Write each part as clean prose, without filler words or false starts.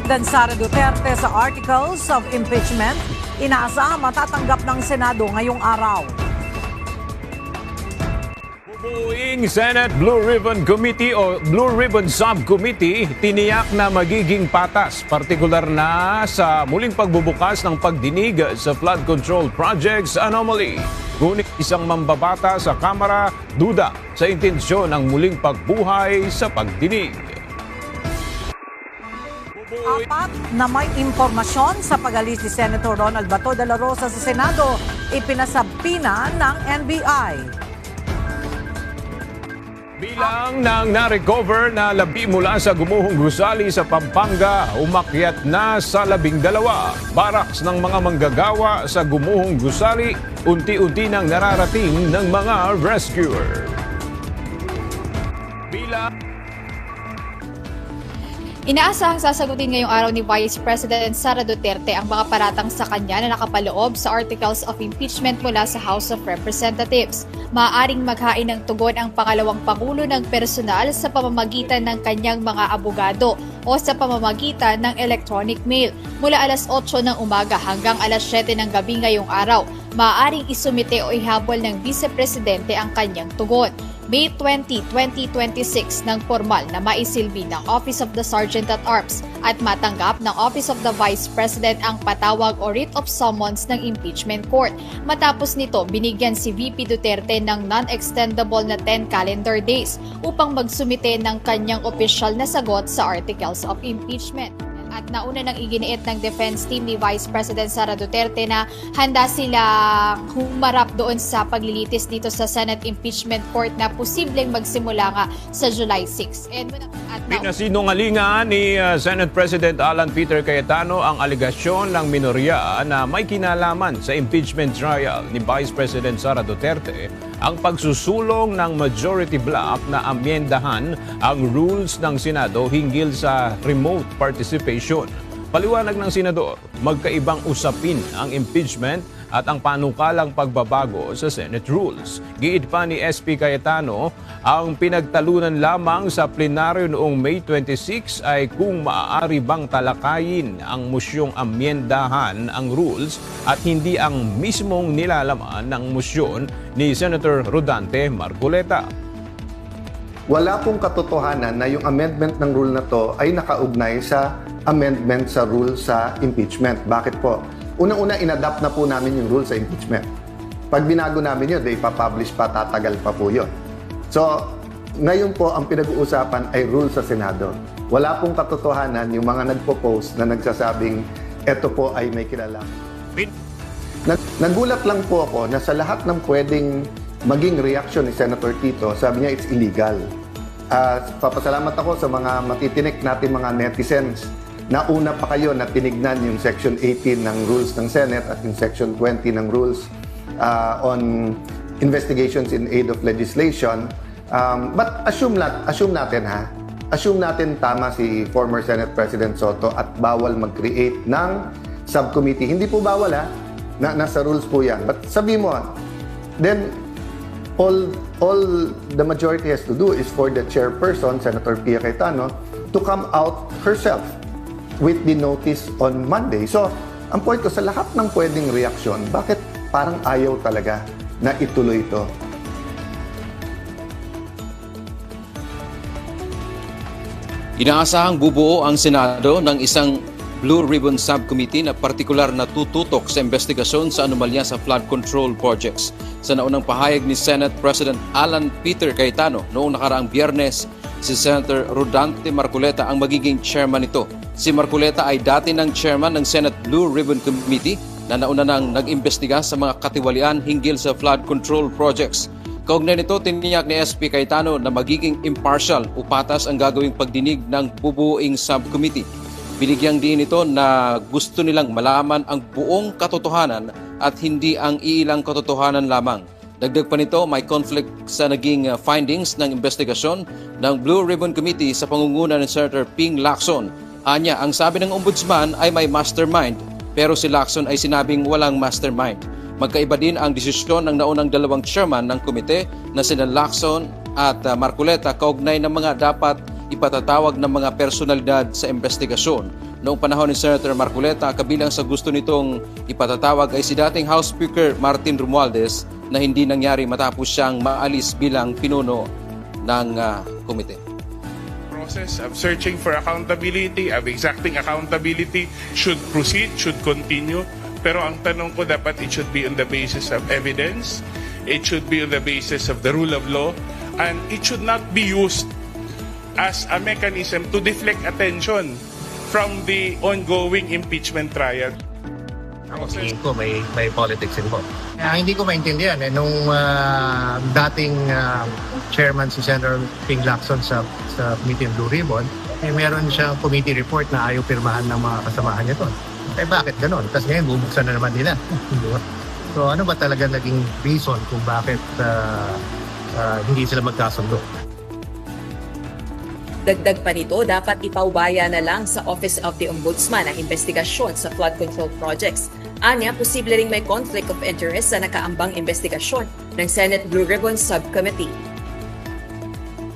President Sara Duterte sa articles of impeachment, inaasahan matatanggap ng Senado ngayong araw. Bubuing Senate Blue Ribbon Committee o Blue Ribbon Subcommittee tiniyak na magiging patas, partikular na sa muling pagbubukas ng pagdinig sa flood control projects anomaly. Ngunit isang mambabata sa Kamara duda sa intensyon ng muling pagbuhay sa pagdinig. Apat na may impormasyon sa pag-alis ni Senator Ronald Bato de la Rosa sa Senado, ipinasabpina ng NBI. Bilang ng na-recover na labi mula sa gumuhong gusali sa Pampanga, umakyat na sa 12. Baraks ng mga manggagawa sa gumuhong gusali, unti-unti nang nararating ng mga rescuer. Inaasahang sasagutin ngayong araw ni Vice President Sara Duterte ang mga paratang sa kanya na nakapaloob sa articles of impeachment mula sa House of Representatives. Maaaring maghain ng tugon ang pangalawang Pangulo ng personal sa pamamagitan ng kanyang mga abogado o sa pamamagitan ng electronic mail. Mula alas 8 ng umaga hanggang alas 7 ng gabi ngayong araw, maaaring isumite o ihabol ng Vice Presidente ang kanyang tugon. May 20, 2026 ng formal na maisilbi ng Office of the Sergeant at Arms at matanggap ng Office of the Vice President ang patawag o writ of summons ng impeachment court. Matapos nito, binigyan si VP Duterte ng non-extendable na 10 calendar days upang magsumite ng kanyang opisyal na sagot sa articles of impeachment. At nauna nang iginiit ng defense team ni Vice President Sara Duterte na handa sila humarap doon sa paglilitis dito sa Senate Impeachment Court na posibleng magsimula nga sa July 6. Pinasinungalingan ni Senate President Alan Peter Cayetano ang aligasyon ng minorya na may kinalaman sa impeachment trial ni Vice President Sara Duterte ang pagsusulong ng majority bloc na amyendahan ang rules ng Senado hinggil sa remote participation. Paliwanag ng Senador, magkaibang usapin ang impeachment at ang panukalang pagbabago sa Senate rules. Giit pa ni SP Cayetano, ang pinagtalunan lamang sa plenaryo noong May 26 ay kung maaari bang talakayin ang mosyong amyendahan ang rules at hindi ang mismong nilalaman ng mosyon ni Senator Rodante Marcoleta. Wala pong katotohanan na yung amendment ng rule na to ay nakaugnay sa amendment sa rule sa impeachment. Bakit po? Unang-una, inadapt na po namin yung rule sa impeachment. Pag binago namin yun, ipapublish pa, tatagal pa po yun. So, ngayon po, ang pinag-uusapan ay rule sa Senado. Wala pong katotohanan yung mga nagpo-post na nagsasabing eto po ay may kilala. Nagulat lang po ako na sa lahat ng pwedeng maging reaction ni Senator Tito, sabi niya it's illegal. Papasalamat ako sa mga matitinik natin mga netizens. Nauna pa kayo na tinignan yung Section 18 ng Rules ng Senate at yung Section 20 ng Rules on Investigations in Aid of Legislation. But assume natin tama si former Senate President Soto at bawal mag-create ng subcommittee. Hindi po bawal nasa rules po yan. But sabi mo, then all the majority has to do is for the chairperson, Senator Pia Cayetano, to come out herself with the notice on Monday. So, ang point ko, sa lahat ng pwedeng reaksyon, bakit parang ayaw talaga na ituloy ito? Inaasahang bubuo ang Senado ng isang Blue Ribbon Subcommittee na partikular na tututok sa investigasyon sa anomalya sa flood control projects. Sa naunang pahayag ni Senate President Alan Peter Cayetano noong nakaraang Biyernes, si Senator Rodante Marcoleta ang magiging chairman nito. Si Marcoleta ay dati ng chairman ng Senate Blue Ribbon Committee na nauna nang nag-imbestiga sa mga katiwalian hinggil sa flood control projects. Kaugnay nito, tiniyak ni SP Cayetano na magiging impartial o patas ang gagawing pagdinig ng bubuing subcommittee. Binigyang diin ito na gusto nilang malaman ang buong katotohanan at hindi ang iilang katotohanan lamang. Dagdag pa nito, may conflict sa naging findings ng investigasyon ng Blue Ribbon Committee sa pangunguna ni Senator Ping Lacson. Anya, ang sabi ng ombudsman ay may mastermind, pero si Lacson ay sinabing walang mastermind. Magkaiba din ang desisyon ng naunang dalawang chairman ng komite na sina Lacson at Marcoleta kaugnay ng mga dapat ipatatawag ng mga personalidad sa investigasyon. Noong panahon ni Senator Marcoleta, kabilang sa gusto nitong ipatatawag ay si dating House Speaker Martin Romualdez na hindi nangyari matapos siyang maalis bilang pinuno ng komite. Process of searching for accountability, of exacting accountability should proceed, should continue. Pero ang tanong ko, dapat it should be on the basis of evidence, it should be on the basis of the rule of law, and it should not be used as a mechanism to deflect attention from the ongoing impeachment trial. Ako tingin ko may politics involved. Hindi ko maintindihan nung dating chairman si Senator Ping Lacson sa Committee on Blue Ribbon, meron siyang committee report na ayaw pirmahan ng mga kasamahan niya doon. Bakit ganon? Tapos ngayon bubuksan na naman nila. So ano ba talaga naging reason kung bakit hindi sila magkasundo? Dagdag pa nito, dapat ipaubaya na lang sa Office of the Ombudsman ang investigasyon sa flood control projects. Anya, posible ring may conflict of interest sa nakaambang investigasyon ng Senate Blue Ribbon Subcommittee.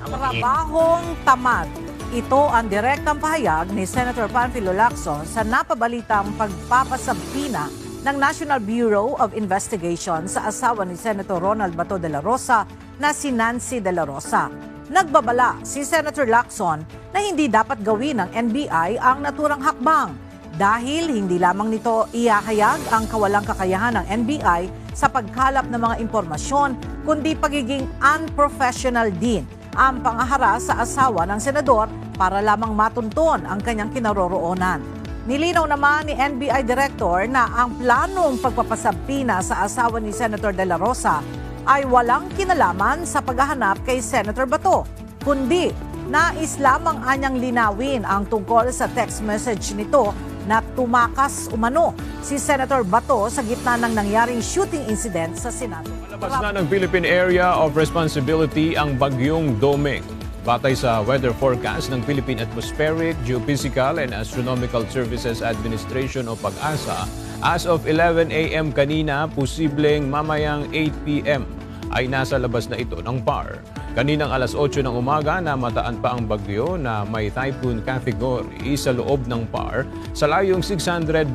Trabahong tamad. Ito ang direktang pahayag ni Senator Panfilo Lacson sa napabalitang pagpapasabpina ng National Bureau of Investigation sa asawa ni Senator Ronald Bato de la Rosa na si Nancy de la Rosa. Nagbabala si Senator Lacson na hindi dapat gawin ng NBI ang naturang hakbang dahil hindi lamang nito iahayag ang kawalang kakayahan ng NBI sa pagkalap ng mga impormasyon kundi pagiging unprofessional din ang pangahara sa asawa ng senador para lamang matunton ang kanyang kinaroroonan. Nilinaw naman ni NBI Director na ang planong pagpapasabpina sa asawa ni Senator De La Rosa ay walang kinalaman sa paghahanap kay Senator Bato, kundi nais lamang anyang linawin ang tungkol sa text message nito na tumakas umano si Senator Bato sa gitna ng nangyaring shooting incident sa Senado. Palabas na ng Philippine Area of Responsibility ang bagyong Doming. Batay sa weather forecast ng Philippine Atmospheric, Geophysical and Astronomical Services Administration o PAGASA, as of 11 a.m. kanina, posibleng mamayang 8 p.m. ay nasa labas na ito ng PAR. Kaninang alas 8 ng umaga, namataan pa ang bagyo na may typhoon category sa loob ng PAR sa layong 695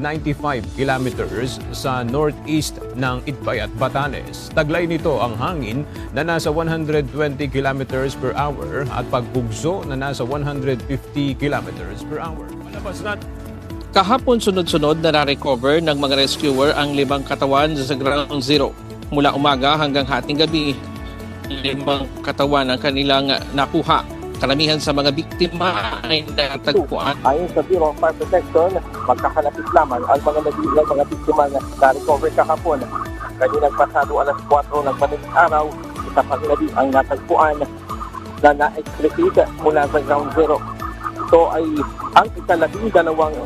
kilometers sa northeast ng Itbayat, Batanes. Taglay nito ang hangin na nasa 120 kilometers per hour at pagbugso na nasa 150 kilometers per hour. Malabas na Kahapon sunod-sunod na na-recover ng mga rescuer ang 5 katawan sa Ground Zero. Mula umaga hanggang hating gabi, 5 katawan ang kanilang nakuha. Karamihan sa mga biktima ay natagpuan. Ayon sa Bureau of Fire Protection, magkakalapit lamang ang mga biktima na na-recover kahapon. Kaninang pasado alas 4 ng madaling araw, isa pang labi ang natagpuan na na-extricate mula sa Ground Zero. Ito ay ang ika-12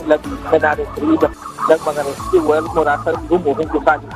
labi na na-retrieve ng mga rescuer mula sa gumuhong gusali.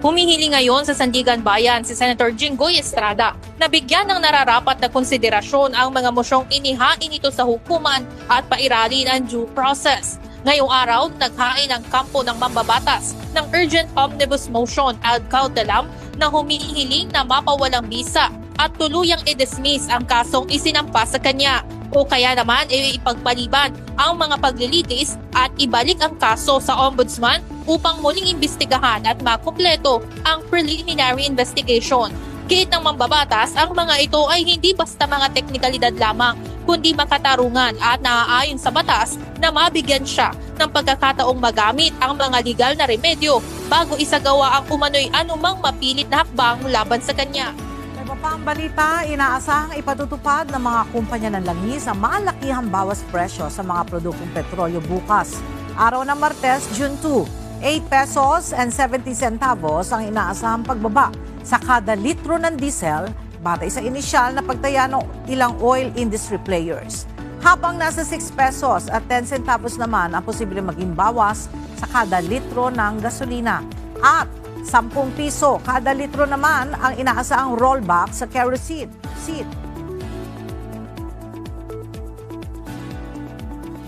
Humihili ngayon sa Sandigan Bayan si Senator Jinggoy Estrada na bigyan ng nararapat na konsiderasyon ang mga mosyong inihain ito sa hukuman at pairalin ang due process. Ngayong araw, naghain ang kampo ng mambabatas ng Urgent Omnibus Motion ad cautelam na humihiling na mapawalang bisa at tuluyang i-dismiss ang kasong isinampa sa kanya o kaya naman ipagpaliban ang mga paglilitis at ibalik ang kaso sa Ombudsman upang muling imbestigahan at makumpleto ang preliminary investigation. Gate ng mambabatas, ang mga ito ay hindi basta mga teknikalidad lamang, kundi makatarungan at naaayon sa batas na mabigyan siya ng pagkakataong magamit ang mga legal na remedyo bago isagawa ang umano'y anumang mapilit na hakbang laban sa kanya. May pang balita, inaasahang ipatutupad ng mga kumpanya ng langis ang malakihang bawas presyo sa mga produktong petrolyo bukas. Araw ng Martes, June 2. 8 pesos and 70 centavos ang inaasahang pagbaba sa kada litro ng diesel batay sa inisyal na pagtaya ng ilang oil industry players. Habang nasa 6 pesos at 10 centavos naman ang posibleng maging bawas sa kada litro ng gasolina. At 10 piso kada litro naman ang inaasahang rollback sa kerosene.